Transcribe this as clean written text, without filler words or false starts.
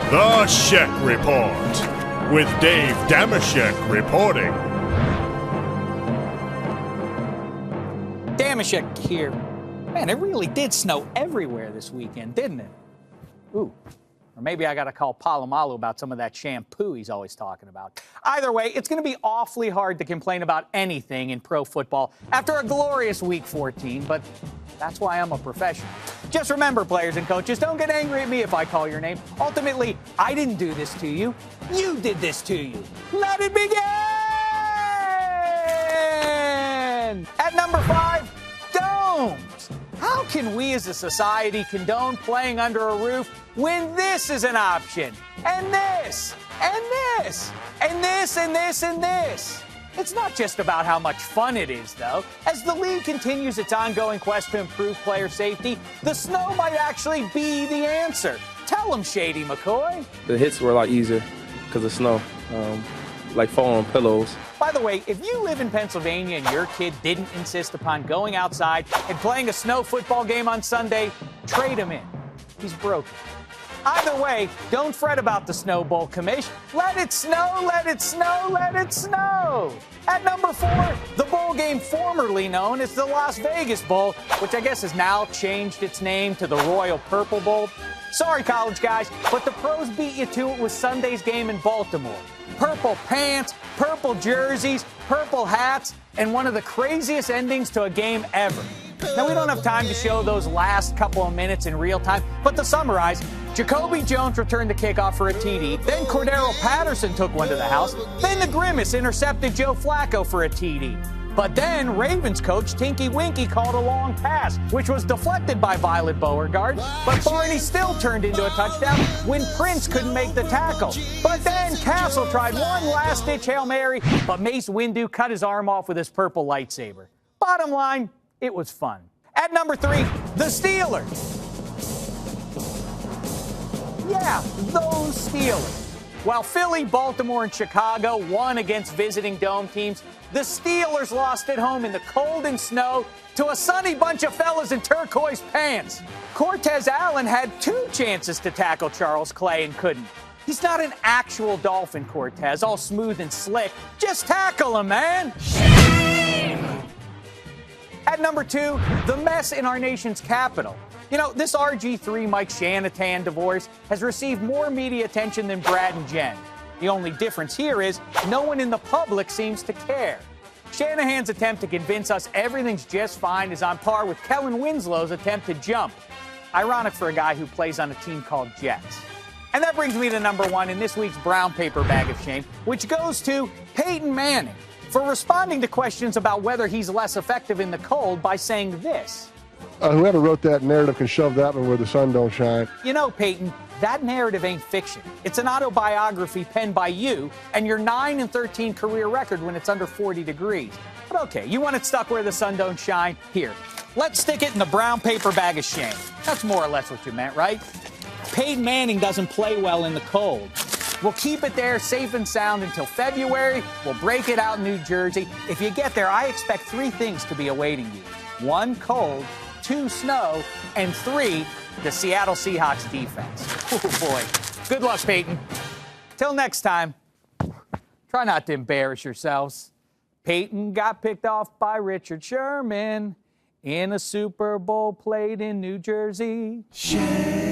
The Shek Report, with Dave Damashek reporting. Damashek here. Man, it really did snow everywhere this weekend, didn't it? Ooh. Or maybe I got to call Palomalu about some of that shampoo he's always talking about. Either way, it's going to be awfully hard to complain about anything in pro football after a glorious Week 14, but that's why I'm a professional. Just remember, players and coaches, don't get angry at me if I call your name. Ultimately, I didn't do this to you. You did this to you. Let it begin! At number 5, domes. How can we as a society condone playing under a roof when this is an option? And this, and this, and this, and this, and this. It's not just about how much fun it is, though. As the league continues its ongoing quest to improve player safety, the snow might actually be the answer. Tell them, Shady McCoy. The hits were a lot easier because of snow, like falling on pillows. By the way, if you live in Pennsylvania and your kid didn't insist upon going outside and playing a snow football game on Sunday, trade him in. He's broken. Either way, don't fret about the Snow Bowl commish. Let it snow, let it snow, let it snow. At number 4, the bowl game formerly known as the Las Vegas Bowl, which I guess has now changed its name to the Royal Purple Bowl. Sorry, college guys, but the pros beat you to it with Sunday's game in Baltimore. Purple pants, purple jerseys, purple hats, and one of the craziest endings to a game ever. Now, we don't have time to show those last couple of minutes in real time, but to summarize, Jacoby Jones returned the kickoff for a TD, then Cordero Patterson took one to the house, then the Grimace intercepted Joe Flacco for a TD. But then Ravens coach Tinky Winky called a long pass, which was deflected by Violet Beauregard, but Barney still turned into a touchdown when Prince couldn't make the tackle. But then Castle tried one last-ditch Hail Mary, but Mace Windu cut his arm off with his purple lightsaber. Bottom line, it was fun. At number 3, the Steelers. Yeah, those Steelers. While Philly, Baltimore, and Chicago won against visiting dome teams, the Steelers lost at home in the cold and snow to a sunny bunch of fellas in turquoise pants. Cortez Allen had 2 chances to tackle Charles Clay and couldn't. He's not an actual Dolphin, Cortez, all smooth and slick. Just tackle him, man. At number 2, the mess in our nation's capital. You know, this RG3 Mike Shanahan divorce has received more media attention than Brad and Jen. The only difference here is no one in the public seems to care. Shanahan's attempt to convince us everything's just fine is on par with Kellen Winslow's attempt to jump. Ironic for a guy who plays on a team called Jets. And that brings me to number 1 in this week's brown paper bag of shame, which goes to Peyton Manning for responding to questions about whether he's less effective in the cold by saying this. Whoever wrote that narrative can shove that one where the sun don't shine. You know, Peyton, that narrative ain't fiction. It's an autobiography penned by you and your 9-13 career record when it's under 40 degrees. But okay, you want it stuck where the sun don't shine? Here, let's stick it in the brown paper bag of shame. That's more or less what you meant, right? Peyton Manning doesn't play well in the cold. We'll keep it there safe and sound until February. We'll break it out in New Jersey. If you get there, I expect 3 things to be awaiting you. 1, cold. 2, snow, and 3, the Seattle Seahawks defense. Oh, boy. Good luck, Peyton. Till next time, try not to embarrass yourselves. Peyton got picked off by Richard Sherman in a Super Bowl played in New Jersey. Shek.